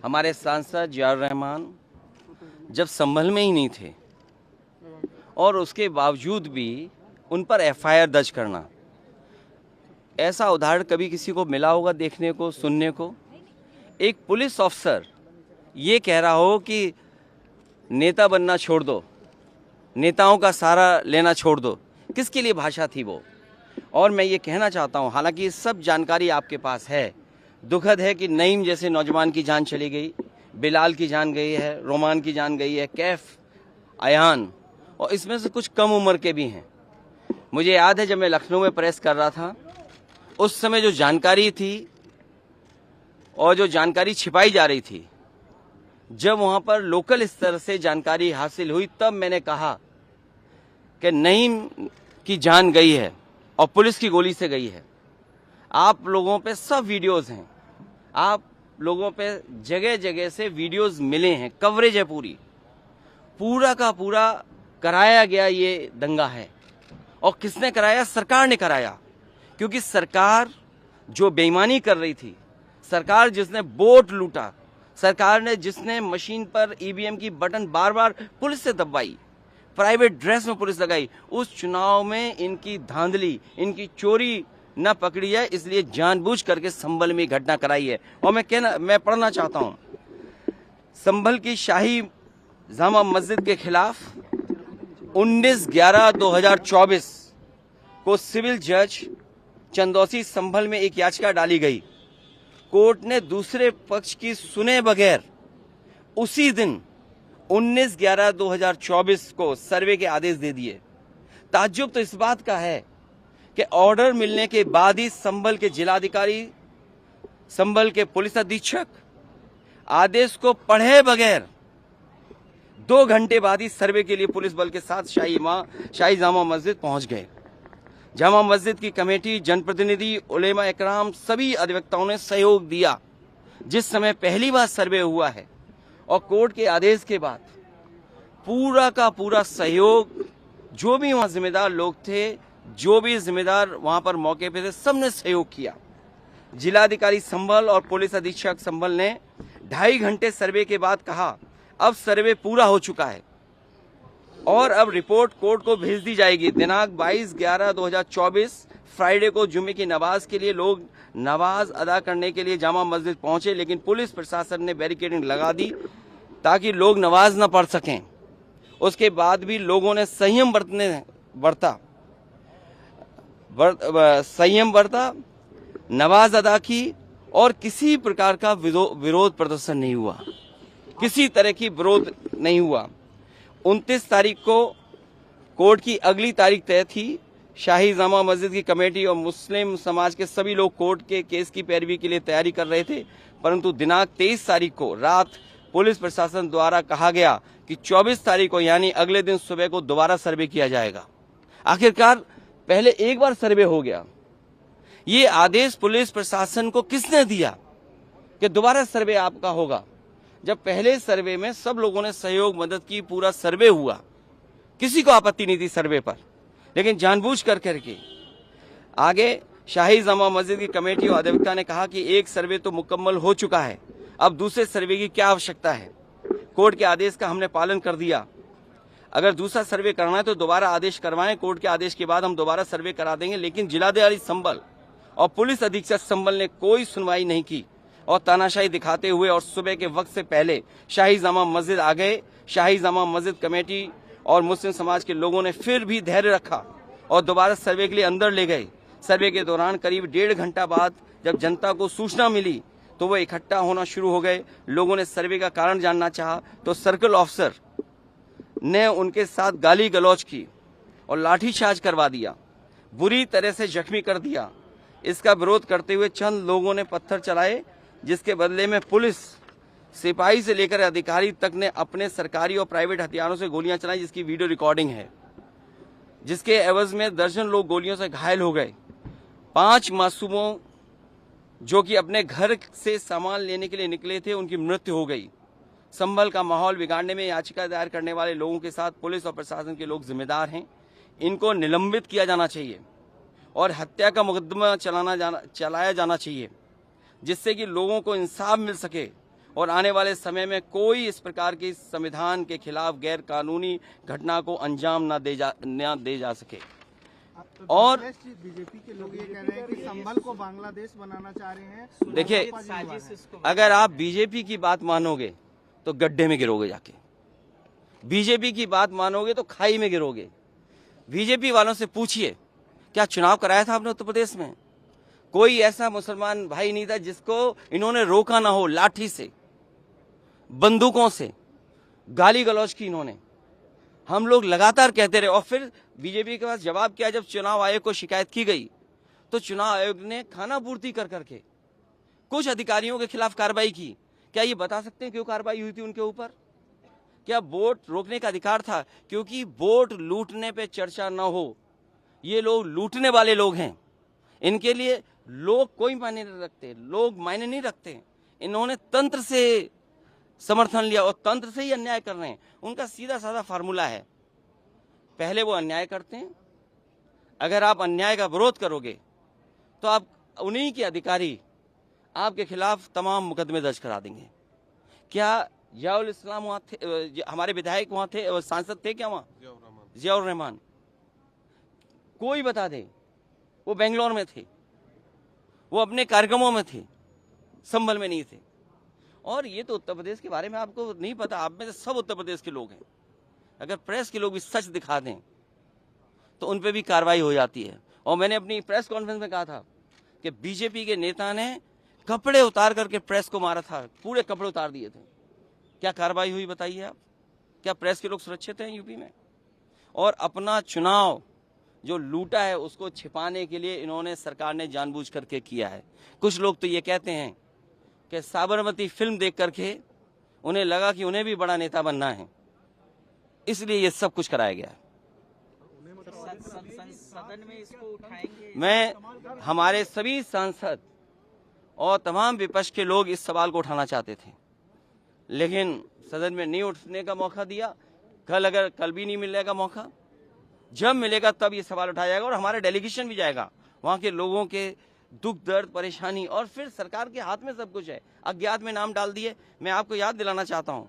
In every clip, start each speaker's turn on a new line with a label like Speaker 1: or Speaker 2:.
Speaker 1: हमारे सांसद जियाउर रहमान जब संभल में ही नहीं थे और उसके बावजूद भी उन पर एफआईआर दर्ज करना, ऐसा उदाहरण कभी किसी को मिला होगा देखने को, सुनने को? एक पुलिस ऑफिसर ये कह रहा हो कि नेता बनना छोड़ दो, नेताओं का सहारा लेना छोड़ दो, किसके लिए भाषा थी वो? और मैं ये कहना चाहता हूँ, हालांकि सब जानकारी आपके पास है, दुखद है कि नईम जैसे नौजवान की जान चली गई, बिलाल की जान गई है, रोमान की जान गई है, कैफ, अयान, और इसमें से कुछ कम उम्र के भी हैं। मुझे याद है जब मैं लखनऊ में प्रेस कर रहा था, उस समय जो जानकारी थी और जो जानकारी छिपाई जा रही थी, जब वहां पर लोकल स्तर से जानकारी हासिल हुई, तब मैंने कहा कि नईम की जान गई है और पुलिस की गोली से गई है। आप लोगों पे सब वीडियोस हैं, आप लोगों पे जगह जगह से वीडियोस मिले हैं, कवरेज है, पूरा का पूरा कराया गया ये दंगा है। और किसने कराया? सरकार ने कराया, क्योंकि सरकार जो बेईमानी कर रही थी, सरकार जिसने वोट लूटा, सरकार ने जिसने मशीन पर ईवीएम की बटन बार बार पुलिस से दबाई, प्राइवेट ड्रेस में पुलिस लगाई, उस चुनाव में इनकी धांधली, इनकी चोरी न पकड़ी है, इसलिए जानबूझ करके संभल में घटना कराई है। और मैं पढ़ना चाहता हूं, संभल की शाही जामा मस्जिद के खिलाफ 19/11/2024 को सिविल जज चंदौसी संभल में एक याचिका डाली गई। कोर्ट ने दूसरे पक्ष की सुने बगैर उसी दिन 19/11/2024 को सर्वे के आदेश दे दिए। ताज्जुब तो इस बात का है कि ऑर्डर मिलने के बाद ही संभल के जिलाधिकारी, संभल के पुलिस अधीक्षक आदेश को पढ़े बगैर 2 घंटे बाद ही सर्वे के लिए पुलिस बल के साथ शाही जामा मस्जिद पहुंच गए। जामा मस्जिद की कमेटी, जनप्रतिनिधि, उलेमा इकराम, सभी अधिवक्ताओं ने सहयोग दिया। जिस समय पहली बार सर्वे हुआ है और कोर्ट के आदेश के बाद पूरा का पूरा सहयोग, जो भी वहां जिम्मेदार लोग थे, जो भी जिम्मेदार वहां पर मौके पे थे, सबने सहयोग किया। जिलाधिकारी संभल और पुलिस अधीक्षक संभल ने 2.5 घंटे सर्वे के बाद कहा, अब सर्वे पूरा हो चुका है और अब रिपोर्ट कोर्ट को भेज दी जाएगी। दिनांक 22/11/2024 फ्राइडे को जुम्मे की नमाज के लिए लोग नमाज अदा करने के लिए जामा मस्जिद पहुंचे, लेकिन पुलिस प्रशासन ने बैरिकेडिंग लगा दी ताकि लोग नमाज न पढ़ सकें। उसके बाद भी लोगों ने संयम बरता, नमाज अदा की और किसी प्रकार का विरोध प्रदर्शन नहीं हुआ, किसी तरह की विरोध नहीं हुआ। 29 तारीख को कोर्ट की अगली तारीख तय थी। शाही जामा मस्जिद की कमेटी और मुस्लिम समाज के सभी लोग कोर्ट के केस की पैरवी के लिए तैयारी कर रहे थे, परंतु दिनांक 23 तारीख को रात पुलिस प्रशासन द्वारा कहा गया कि 24 तारीख को यानी अगले दिन सुबह को दोबारा सर्वे किया जाएगा। आखिरकार पहले एक बार सर्वे हो गया, ये आदेश पुलिस प्रशासन को किसने दिया कि दोबारा सर्वे आपका होगा, जब पहले सर्वे में सब लोगों ने सहयोग मदद की, पूरा सर्वे हुआ, किसी को आपत्ति नहीं थी सर्वे पर, लेकिन जानबूझ करके आगे शाही जामा मस्जिद की कमेटी और अधिवक्ता ने कहा कि एक सर्वे तो मुकम्मल हो चुका है, अब दूसरे सर्वे की क्या आवश्यकता है। कोर्ट के आदेश का हमने पालन कर दिया, अगर दूसरा सर्वे करना है तो दोबारा आदेश करवाएं, कोर्ट के आदेश के बाद हम दोबारा सर्वे करा देंगे। लेकिन जिलाधिकारी संभल और पुलिस अधीक्षक संभल ने कोई सुनवाई नहीं की और तानाशाही दिखाते हुए और सुबह के वक्त से पहले शाही जामा मस्जिद आ गए। शाही जामा मस्जिद कमेटी और मुस्लिम समाज के लोगों ने फिर भी धैर्य रखा और दोबारा सर्वे के लिए अंदर ले गए। सर्वे के दौरान करीब 1.5 घंटा बाद जब जनता को सूचना मिली तो वो इकट्ठा होना शुरू हो गए। लोगों ने सर्वे का कारण जानना चाहा तो सर्कल ऑफिसर ने उनके साथ गाली गलौज की और लाठीचार्ज करवा दिया, बुरी तरह से जख्मी कर दिया। इसका विरोध करते हुए चंद लोगों ने पत्थर चलाए, जिसके बदले में पुलिस, सिपाही से लेकर अधिकारी तक ने अपने सरकारी और प्राइवेट हथियारों से गोलियां चलाई, जिसकी वीडियो रिकॉर्डिंग है, जिसके एवज में दर्जन लोग गोलियों से घायल हो गए। 5 मासूमों जो कि अपने घर से सामान लेने के लिए निकले थे, उनकी मृत्यु हो गई। संभल का माहौल बिगाड़ने में याचिका दायर करने वाले लोगों के साथ पुलिस और प्रशासन के लोग जिम्मेदार हैं। इनको निलंबित किया जाना चाहिए और हत्या का मुकदमा चलाया जाना चाहिए, जिससे कि लोगों को इंसाफ मिल सके और आने वाले समय में कोई इस प्रकार की संविधान के खिलाफ गैर कानूनी घटना को अंजाम न दे जा सके। और
Speaker 2: बीजेपी के लोग ये कह रहे हैं कि संभल को बांग्लादेश बनाना चाह रहे हैं।
Speaker 1: देखिए, अगर आप बीजेपी की बात मानोगे तो गड्ढे में गिरोगे, जाके बीजेपी की बात मानोगे तो खाई में गिरोगे। बीजेपी वालों से पूछिए, क्या चुनाव कराया था आपने उत्तर प्रदेश में? कोई ऐसा मुसलमान भाई नहीं था जिसको इन्होंने रोका ना हो। लाठी से, बंदूकों से गाली गलौज की इन्होंने। हम लोग लगातार कहते रहे और फिर बीजेपी के पास जवाब क्या? जब चुनाव आयोग को शिकायत की गई तो चुनाव आयोग ने खाना पूर्ति कर करके कुछ अधिकारियों के खिलाफ कार्रवाई की। क्या ये बता सकते हैं क्यों कार्रवाई हुई थी उनके ऊपर? क्या वोट रोकने का अधिकार था? क्योंकि वोट लूटने पे चर्चा न हो। ये लोग लूटने वाले लोग हैं, इनके लिए लोग कोई मायने नहीं रखते, लोग मायने नहीं रखते। इन्होंने तंत्र से समर्थन लिया और तंत्र से ही अन्याय कर रहे हैं। उनका सीधा साधा फार्मूला है, पहले वो अन्याय करते हैं, अगर आप अन्याय का विरोध करोगे तो आप उन्हीं के अधिकारी आपके खिलाफ तमाम मुकदमे दर्ज करा देंगे। क्या जियाउल इस्लाम वहाँ थे? हमारे विधायक वहाँ थे, सांसद थे क्या वहाँ? जियाउर रहमान, कोई बता दे। वो बेंगलोर में थे, वो अपने कार्यक्रमों में थे, संभल में नहीं थे। और ये तो उत्तर प्रदेश के बारे में आपको नहीं पता। आप में से सब उत्तर प्रदेश के लोग हैं। अगर प्रेस के लोग भी सच दिखा दें तो उन पे भी कार्रवाई हो जाती है। और मैंने अपनी प्रेस कॉन्फ्रेंस में कहा था कि बीजेपी के नेता ने कपड़े उतार करके प्रेस को मारा था, पूरे कपड़े उतार दिए थे। क्या कार्रवाई हुई बताइए आप? क्या प्रेस के लोग सुरक्षित हैं यूपी में? और अपना चुनाव जो लूटा है उसको छिपाने के लिए इन्होंने, सरकार ने जानबूझ करके किया है। कुछ लोग तो ये कहते हैं कि साबरमती फिल्म देख करके उन्हें लगा कि उन्हें भी बड़ा नेता बनना है, इसलिए ये सब कुछ कराया गया है।
Speaker 3: सदन में इसको उठाएंगे?
Speaker 1: मैं, हमारे सभी सांसद और तमाम विपक्ष के लोग इस सवाल को उठाना चाहते थे, लेकिन सदन में नहीं उठने का मौका दिया। कल भी नहीं मिलेगा मौका, जब मिलेगा तब ये सवाल उठाया जाएगा। और हमारा डेलीगेशन भी जाएगा, वहाँ के लोगों के दुख दर्द परेशानी, और फिर सरकार के हाथ में सब कुछ है। अज्ञात में नाम डाल दिए। मैं आपको याद दिलाना चाहता हूँ,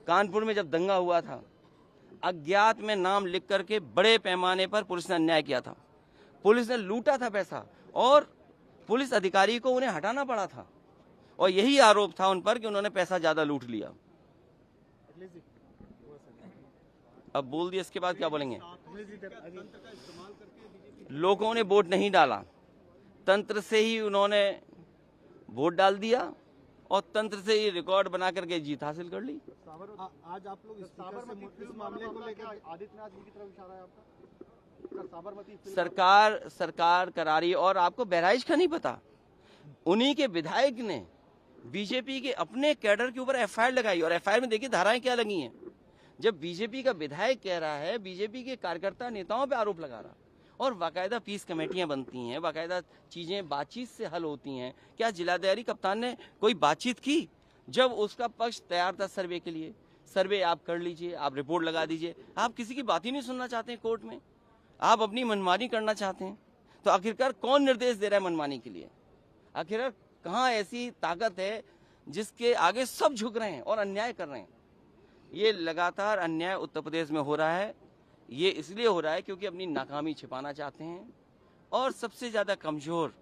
Speaker 1: कानपुर में जब दंगा हुआ था, अज्ञात में नाम लिख करके बड़े पैमाने पर पुलिस ने अन्याय किया था। पुलिस ने लूटा था पैसा और पुलिस अधिकारी को उन्हें हटाना पड़ा था, और यही आरोप था उन पर कि उन्होंने पैसा ज्यादा लूट लिया। अब बोल दिया, इसके बाद क्या बोलेंगे? लोगों ने वोट नहीं डाला, तंत्र से ही उन्होंने वोट डाल दिया और तंत्र से ही रिकॉर्ड बना करके जीत हासिल कर ली।
Speaker 2: आज आप लोग इस मामले को लेकर आदित्यनाथ जी की तरफ इशारा है आपका? साबरमती
Speaker 1: सरकार करा रही है। और आपको बहराइच का नहीं पता, उन्हीं के विधायक ने बीजेपी के अपने कैडर के ऊपर एफआईआर लगाई, और एफआईआर में देखिए धाराएं क्या लगी हैं। जब बीजेपी का विधायक कह रहा है, बीजेपी के कार्यकर्ता नेताओं पे आरोप लगा रहा, और बाकायदा पीस कमेटियां बनती हैं, बाकायदा चीजें बातचीत से हल होती हैं। क्या जिलाधिकारी कप्तान ने कोई बातचीत की? जब उसका पक्ष तैयार था सर्वे के लिए, सर्वे आप कर लीजिए, आप रिपोर्ट लगा दीजिए। आप किसी की बात ही नहीं सुनना चाहते हैं कोर्ट में, आप अपनी मनमानी करना चाहते हैं। तो आखिरकार कौन निर्देश दे रहा है मनमानी के लिए? आखिरकार कहाँ ऐसी ताकत है जिसके आगे सब झुक रहे हैं और अन्याय कर रहे हैं? ये लगातार अन्याय उत्तर प्रदेश में हो रहा है। ये इसलिए हो रहा है क्योंकि अपनी नाकामी छिपाना चाहते हैं, और सबसे ज्यादा कमजोर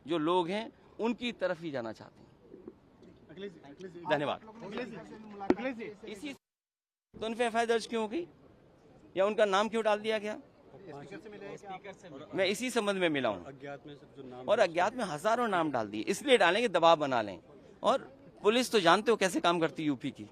Speaker 1: जो लोग हैं उनकी तरफ ही जाना चाहते हैं। धन्यवाद। इसी तो उन पे एफआईआर दर्ज क्यों हो गई, या उनका नाम क्यों डाल दिया गया? मैं इसी संबंध में मिला हूँ। और अज्ञात में हजारों नाम डाल दिए, इसलिए डालें कि दबाव बना लें। और पुलिस तो जानते हो कैसे काम करती है यूपी की।